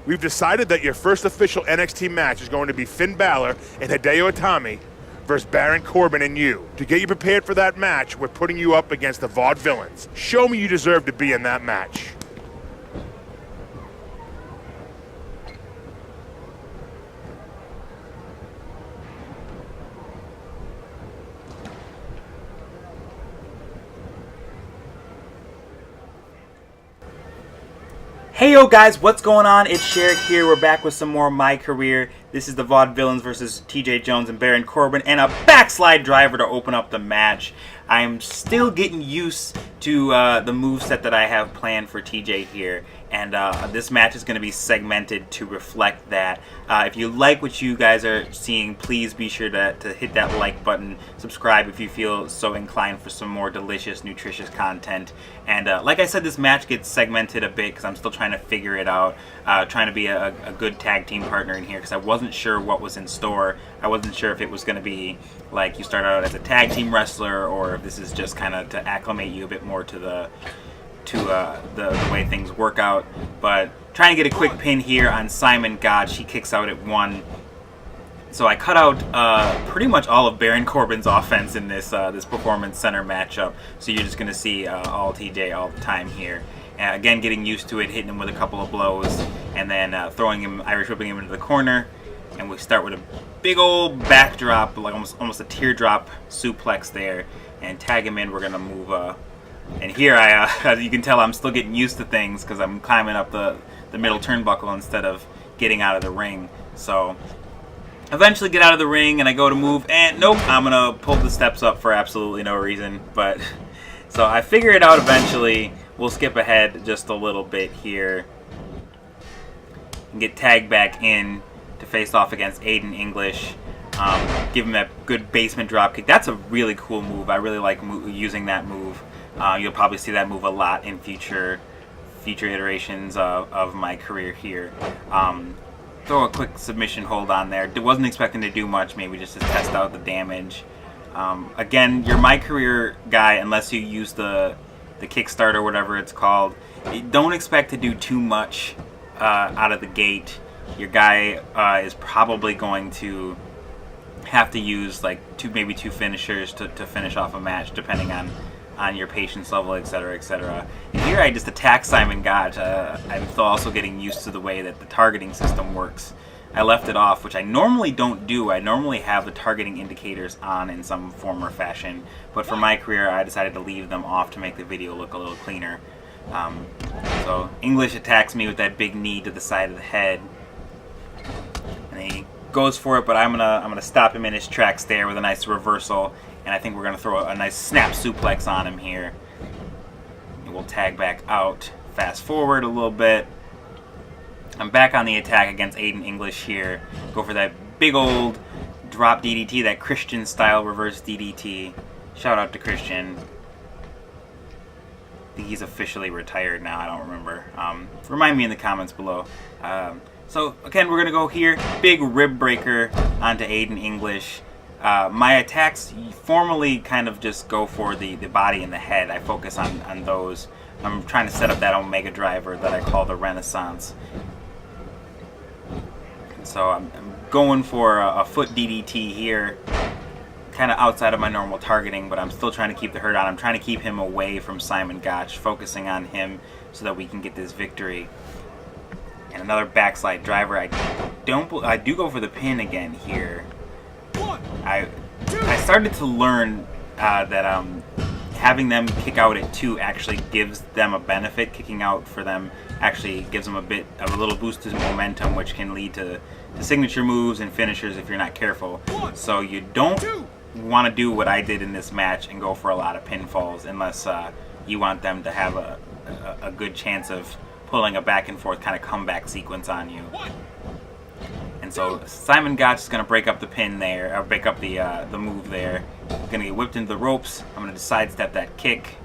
we've decided that your first official NXT match is going to be Finn Balor and Hideo Itami versus Baron Corbin and you. To get you prepared for that match, we're putting you up against the Vaudevillains. Show me you deserve to be in that match. Hey yo guys, what's going on? It's Sherrick here. We're back with some more My Career. This is the Vaudevillains versus TJ Jones and Baron Corbin, and a backslide driver to open up the match. I'm still getting used to the moveset that I have planned for TJ here, and this match is going to be segmented to reflect that. If you like what you guys are seeing, please be sure to hit that like button, subscribe if you feel so inclined for some more delicious, nutritious content. And like I said, this match gets segmented a bit because I'm still trying to figure it out, trying to be a good tag team partner in here because I wasn't sure what was in store. I wasn't sure if it was going to be like you start out as a tag team wrestler, or if this is just kind of to acclimate you a bit more to the way things work out. But trying to get a quick pin here on Simon Gotch. He kicks out at 1. So I cut out pretty much all of Baron Corbin's offense in this Performance Center matchup. So you're just going to see all TJ all the time here. Again, getting used to it, hitting him with a couple of blows, and then throwing him, Irish whipping him into the corner. And we start with a big old backdrop, like almost a teardrop suplex there, and tag him in. We're going to move... and here, as you can tell, I'm still getting used to things because I'm climbing up the middle turnbuckle instead of getting out of the ring. So eventually get out of the ring, and I go to move, and nope, I'm going to pull the steps up for absolutely no reason. But so I figure it out eventually. We'll skip ahead just a little bit here and get tagged back in to face off against Aiden English. Give him that good basement dropkick. That's a really cool move. I really like using that move. You'll probably see that move a lot in future iterations of My Career here. Throw a quick submission hold on there. Wasn't expecting to do much, maybe just to test out the damage. Again, your My Career guy, unless you use the Kickstarter, whatever it's called, don't expect to do too much out of the gate. Your guy is probably going to have to use like maybe two finishers to finish off a match, depending on your patience level, etc., etc. And here I just attack Simon Gotch. I'm still also getting used to the way that the targeting system works. I left it off, which I normally don't do. I normally have the targeting indicators on in some form or fashion, but for My Career, I decided to leave them off to make the video look a little cleaner. So English attacks me with that big knee to the side of the head, and he goes for it, but I'm gonna stop him in his tracks there with a nice reversal, and I think we're gonna throw a nice snap suplex on him here. And we'll tag back out. Fast forward a little bit. I'm back on the attack against Aiden English here. Go for that big old drop DDT, that Christian style reverse DDT. Shout out to Christian. I think he's officially retired now, I don't remember. Remind me in the comments below. So again, we're going to go here. Big rib breaker onto Aiden English. My attacks formally kind of just go for the body and the head. I focus on those. I'm trying to set up that Omega driver that I call the Renaissance. So I'm going for a foot DDT here, kind of outside of my normal targeting, but I'm still trying to keep the hurt on. I'm trying to keep him away from Simon Gotch, focusing on him so that we can get this victory. And another backslide driver. I do go for the pin again here. I started to learn that having them kick out at 2 actually gives them a benefit. Kicking out for them actually gives them a little boost to momentum, which can lead to signature moves and finishers if you're not careful. So you don't want to do what I did in this match and go for a lot of pinfalls unless you want them to have a good chance of pulling a back and forth kind of comeback sequence on you. And so Simon Gotch is going to break up the pin there, or break up the move there. Going to get whipped into the ropes. I'm going to sidestep that kick.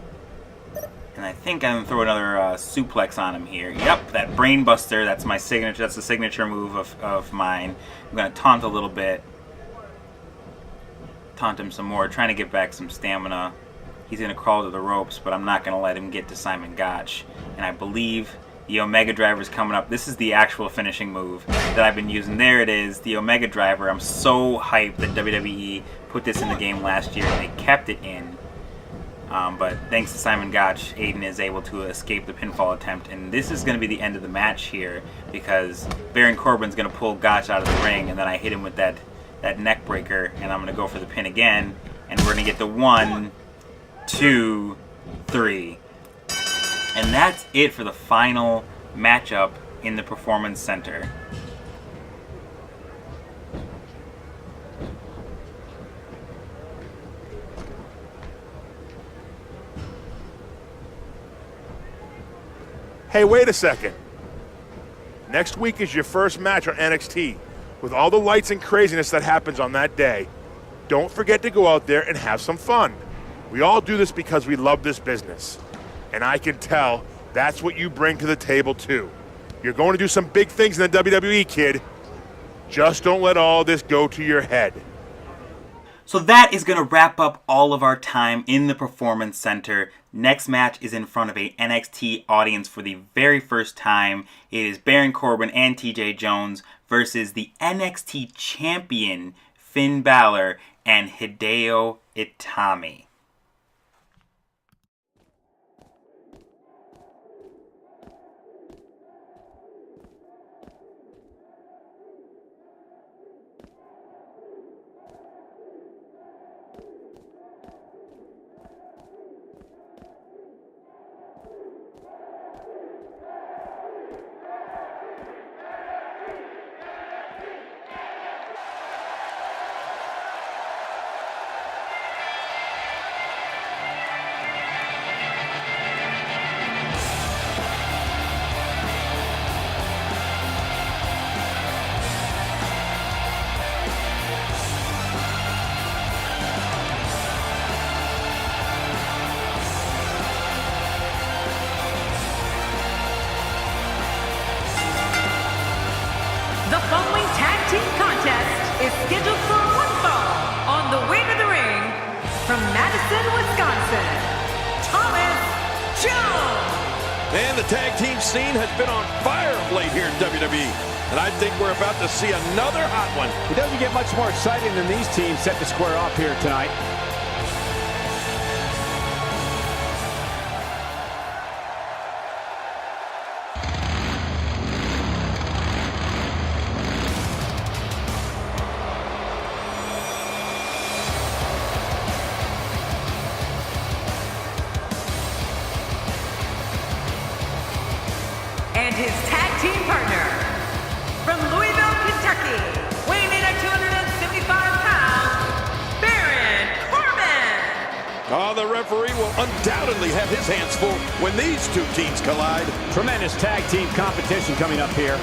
And I think I'm going to throw another suplex on him here. Yep, that brain buster, that's my signature. That's the signature move of mine. I'm going to taunt a little bit. Taunt him some more, trying to get back some stamina. He's going to crawl to the ropes, but I'm not going to let him get to Simon Gotch. And I believe The Omega Driver's coming up. This is the actual finishing move that I've been using. There it is, the Omega Driver. I'm so hyped that WWE put this in the game last year and they kept it in. But thanks to Simon Gotch, Aiden is able to escape the pinfall attempt. And this is going to be the end of the match here because Baron Corbin's going to pull Gotch out of the ring, and then I hit him with that neck breaker, and I'm going to go for the pin again. And we're going to get the 1, 2, 3. And that's it for the final matchup in the Performance Center. Hey, wait a second. Next week is your first match on NXT. With all the lights and craziness that happens on that day, don't forget to go out there and have some fun. We all do this because we love this business. And I can tell that's what you bring to the table too. You're going to do some big things in the WWE, kid. Just don't let all this go to your head. So that is going to wrap up all of our time in the Performance Center. Next match is in front of a NXT audience for the very first time. It is Baron Corbin and TJ Jones versus the NXT champion Finn Balor and Hideo Itami. The following tag team contest is scheduled for one fall on the way to the ring from Madison, Wisconsin, Thomas Jones. Man, the tag team scene has been on fire of late here in WWE. And I think we're about to see another hot one. It doesn't get much more exciting than these teams set to square off here tonight. And his tag team partner, from Louisville, Kentucky, weighing in at 275 pounds, Baron Corbin. Oh, the referee will undoubtedly have his hands full when these two teams collide. Tremendous tag team competition coming up here.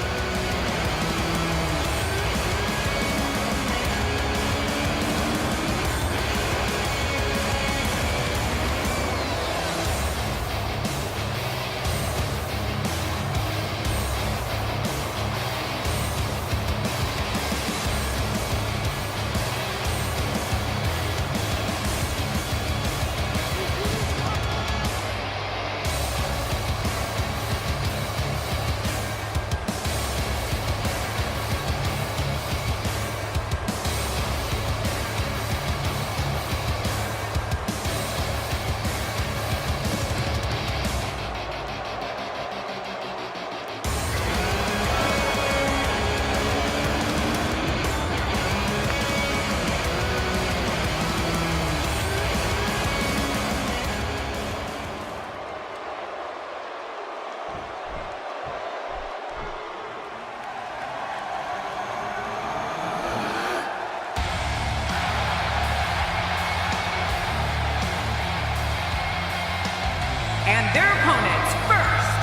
And their opponents first,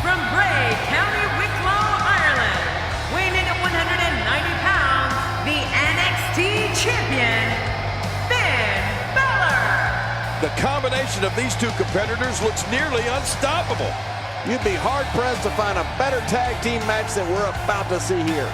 from Bray, County Wicklow, Ireland, weighing in at 190 pounds, the NXT champion, Finn Balor. The combination of these two competitors looks nearly unstoppable. You'd be hard-pressed to find a better tag team match than we're about to see here.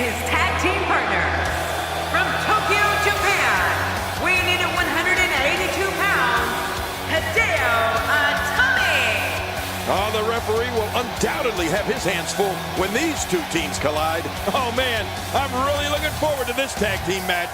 his tag team partner, from Tokyo, Japan, weighing in at 182 pounds, Hideo Itami. Oh, the referee will undoubtedly have his hands full when these two teams collide. Oh, man, I'm really looking forward to this tag team match.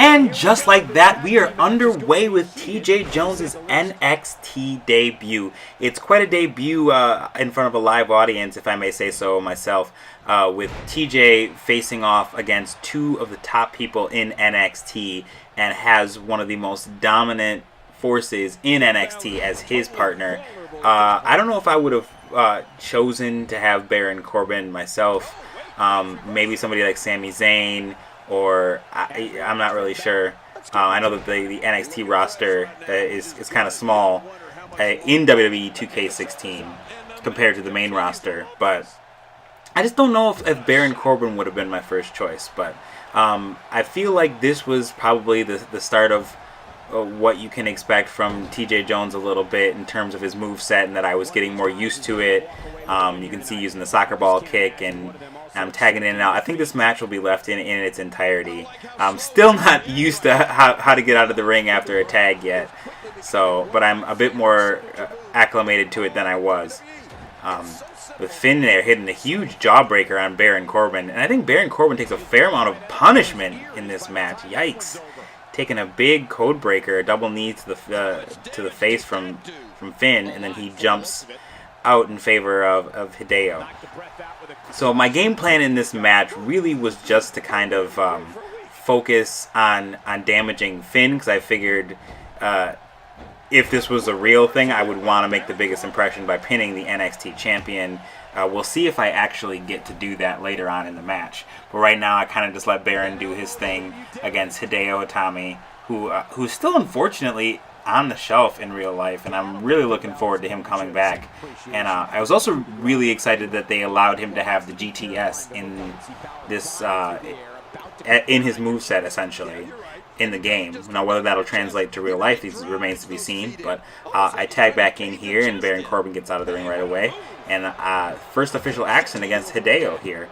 And just like that, we are underway with TJ Jones's NXT debut. It's quite a debut in front of a live audience, if I may say so myself, with TJ facing off against two of the top people in NXT and has one of the most dominant forces in NXT as his partner. I don't know if I would have chosen to have Baron Corbin myself. Maybe somebody like Sami Zayn, or I'm not really sure. I know that the NXT roster is kind of small in WWE 2K16 compared to the main roster, but I just don't know if Baron Corbin would have been my first choice. But I feel like this was probably the start of what you can expect from TJ Jones a little bit in terms of his moveset, and that I was getting more used to it. You can see using the soccer ball kick, and I'm tagging in and out. I think this match will be left in its entirety. I'm still not used to how to get out of the ring after a tag yet, but I'm a bit more acclimated to it than I was. With Finn there hitting a huge jawbreaker on Baron Corbin, and I think Baron Corbin takes a fair amount of punishment in this match. Yikes! Taking a big code breaker, a double knee to the face from Finn, and then he jumps out in favor of Hideo. So my game plan in this match really was just to kind of focus on damaging Finn, because I figured if this was a real thing, I would want to make the biggest impression by pinning the NXT champion. We'll see if I actually get to do that later on in the match. But right now, I kind of just let Baron do his thing against Hideo Itami, who's still unfortunately on the shelf in real life, and I'm really looking forward to him coming back. And I was also really excited that they allowed him to have the GTS in this in his moveset, essentially, in the game. Now, whether that'll translate to real life remains to be seen, but I tag back in here, and Baron Corbin gets out of the ring right away. And first official action against Hideo here.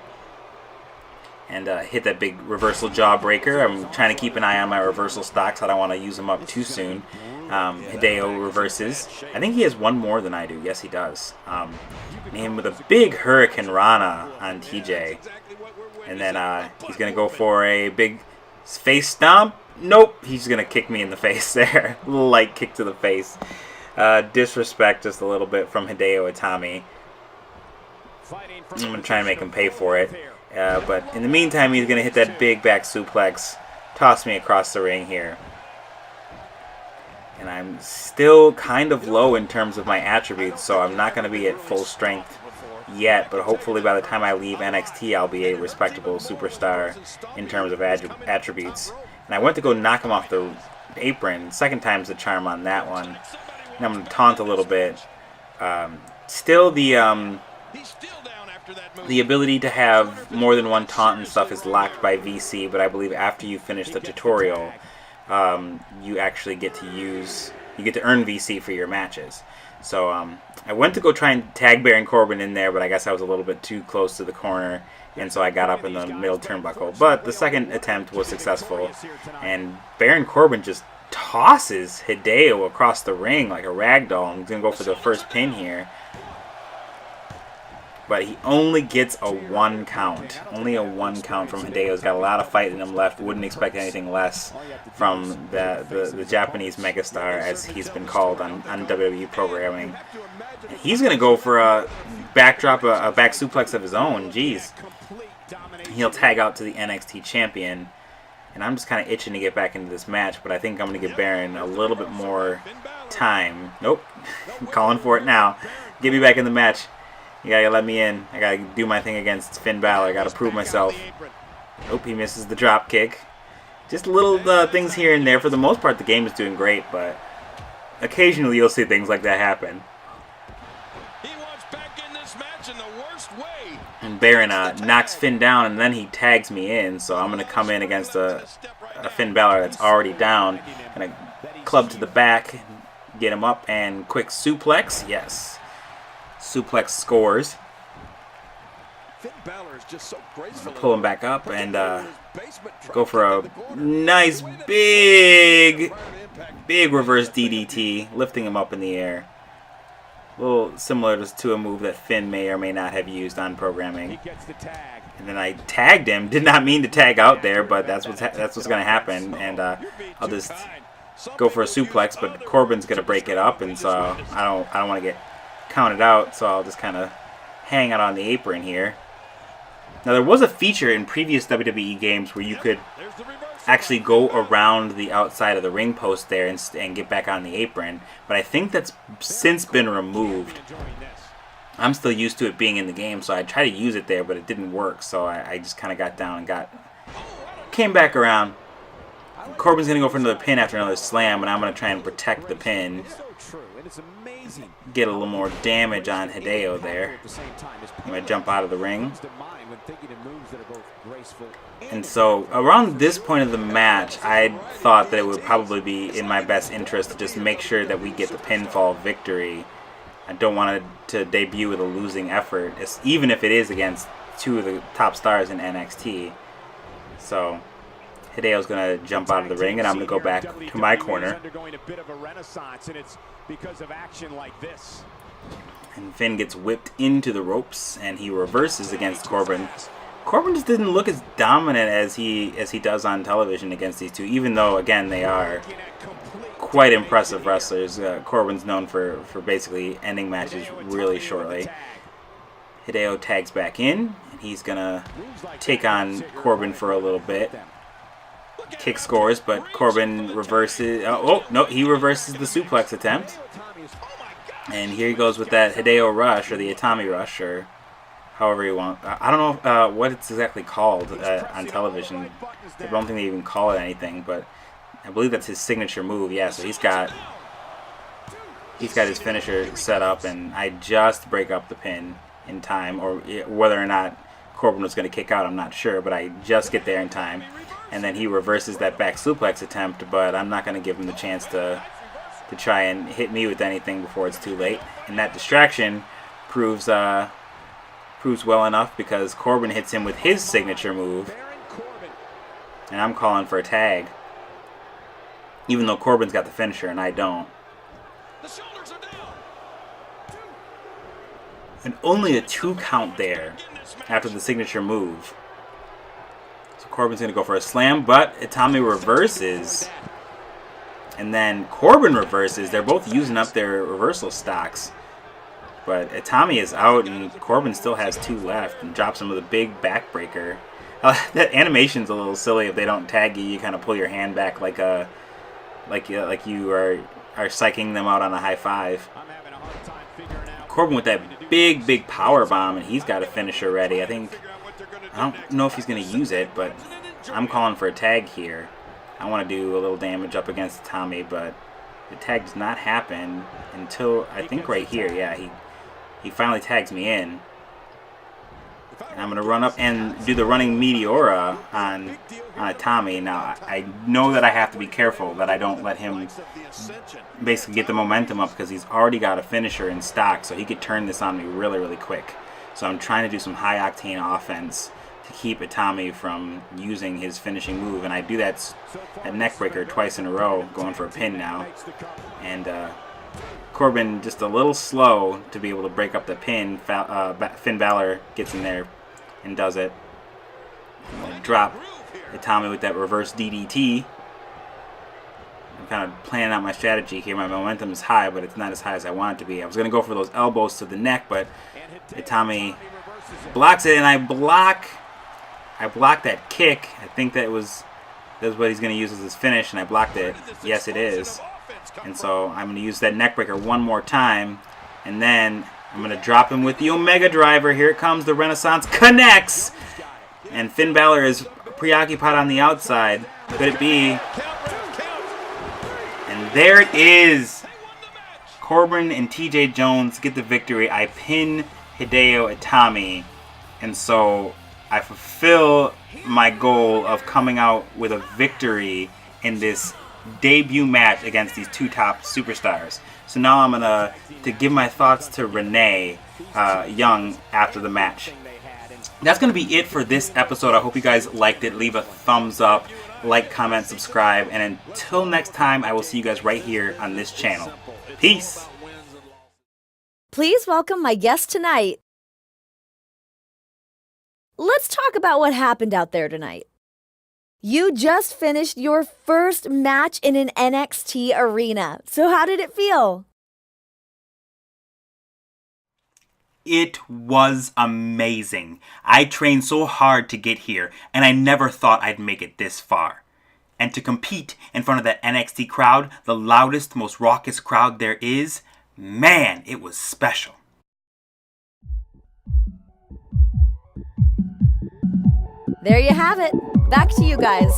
And hit that big reversal jawbreaker. I'm trying to keep an eye on my reversal stocks. I don't want to use them up too soon. Hideo reverses. I think he has one more than I do. Yes, he does. And with a big Hurricane Rana on TJ. And then he's going to go for a big face stomp. Nope, he's going to kick me in the face there. A little light kick to the face. Disrespect just a little bit from Hideo Itami. I'm going to try and make him pay for it. But in the meantime, he's going to hit that big back suplex. Toss me across the ring here. And I'm still kind of low in terms of my attributes, so I'm not going to be at full strength yet. But hopefully by the time I leave NXT, I'll be a respectable superstar in terms of attributes. And I went to go knock him off the apron. Second time's the charm on that one. And I'm going to taunt a little bit. Still the ability to have more than one taunt and stuff is locked by VC, but I believe after you finish the tutorial, you actually get to earn VC for your matches. So I went to go try and tag Baron Corbin in there, but I guess I was a little bit too close to the corner, and so I got up in the middle turnbuckle. But the second attempt was successful, and Baron Corbin just tosses Hideo across the ring like a rag doll. I'm going to go for the first pin here. but he only gets a 1 count. Only a 1 count from Hideo. He's got a lot of fight in him left. Wouldn't expect anything less from the Japanese megastar, as he's been called on WWE programming. And he's going to go for a backdrop, a back suplex of his own. Jeez. He'll tag out to the NXT champion. And I'm just kind of itching to get back into this match, but I think I'm going to give Baron a little bit more time. Nope. I'm calling for it now. Get me back in the match. You gotta let me in. I gotta do my thing against Finn Balor. I gotta prove myself. Nope, he misses the drop kick. Just little things here and there. For the most part, the game is doing great, but occasionally you'll see things like that happen. He wants back in this match in the worst way. And Baron knocks Finn down, and then he tags me in. So I'm gonna come in against a Finn Balor that's already down. Gonna club to the back, get him up, and quick suplex. Yes. Suplex scores. Pull him back up and go for a nice big reverse DDT, lifting him up in the air. A little similar to a move that Finn may or may not have used on programming. And then I tagged him. Did not mean to tag out there, but that's what's going to happen. And I'll just go for a suplex, but Corbin's going to break it up, and so I don't want to get counted out, so I'll just kind of hang out on the apron here. Now, there was a feature in previous WWE games where you could actually go around the outside of the ring post there and get back on the apron, but I think that's since been removed. I'm still used to it being in the game, so I tried to use it there, but it didn't work, so I just kind of got down and came back around. Corbin's going to go for another pin after another slam, and I'm going to try and protect the pin. Get a little more damage on Hideo there. I'm going to jump out of the ring. And so around this point of the match, I thought that it would probably be in my best interest to just make sure that we get the pinfall victory. I don't want to debut with a losing effort, even if it is against 2 of the top stars in NXT. So Hideo's going to jump out of the ring, and I'm going to go back to my corner. And Finn gets whipped into the ropes, and he reverses against Corbin. Corbin just didn't look as dominant as he does on television against these two, even though, again, they are quite impressive wrestlers. Corbin's known for basically ending matches really shortly. Hideo tags back in, and he's going to take on Corbin for a little bit. Kick scores, but Corbin reverses. Oh, no, he reverses the suplex attempt. And here he goes with that Hideo rush, or the Atami rush, or however you want. I don't know what it's exactly called on television. I don't think they even call it anything, but I believe that's his signature move. Yeah, so he's got his finisher set up, and I just break up the pin in time, or whether or not Corbin was going to kick out, I'm not sure, but I just get there in time. And then he reverses that back suplex attempt, but I'm not going to give him the chance to try and hit me with anything before it's too late. And that distraction proves well enough, because Corbin hits him with his signature move. And I'm calling for a tag, even though Corbin's got the finisher and I don't. And only a 2 count there after the signature move. So Corbin's going to go for a slam, but Itami reverses. And then Corbin reverses. They're both using up their reversal stocks. But Itami is out, and Corbin still has 2 left, and drops him with a big backbreaker. That animation's a little silly. If they don't tag you, you kind of pull your hand back like you are psyching them out on a high five. Corbin with that big power bomb, and he's got a finisher ready. I don't know if he's going to use it, but I'm calling for a tag here. I want to do a little damage up against Tommy, but the tag does not happen until, I think, right here. Yeah, he finally tags me in. And I'm going to run up and do the running Meteora on Tommy. Now, I know that I have to be careful that I don't let him basically get the momentum up, because he's already got a finisher in stock, so he could turn this on me really quick. So I'm trying to do some high-octane offense to keep Itami from using his finishing move, and I do that neckbreaker twice in a row, going for a pin now. And Corbin just a little slow to be able to break up the pin. Finn Balor gets in there and does it. Drop Itami with that reverse DDT. I'm kind of planning out my strategy here. My momentum is high, but it's not as high as I want it to be. I was going to go for those elbows to the neck, but Itami blocks it, and I block that kick. I think that's what he's going to use as his finish, and I blocked it. Yes, it is. And so I'm going to use that neckbreaker one more time, and then I'm going to drop him with the Omega Driver. Here it comes. The Renaissance connects, and Finn Balor is preoccupied on the outside. Could it be? And there it is. Corbin and TJ Jones get the victory. I pin Hideo Itami, and so I fulfill my goal of coming out with a victory in this debut match against these two top superstars. So now I'm gonna give my thoughts to Renee Young after the match. That's gonna be it for this episode. I hope you guys liked it. Leave a thumbs up, like, comment, subscribe, and until next time, I will see you guys right here on this channel. Peace. Please welcome my guest tonight. Let's talk about what happened out there tonight. You just finished your first match in an NXT arena. So how did it feel? It was amazing. I trained so hard to get here, and I never thought I'd make it this far. And to compete in front of that NXT crowd, the loudest, most raucous crowd there is, man, it was special. There you have it. Back to you guys.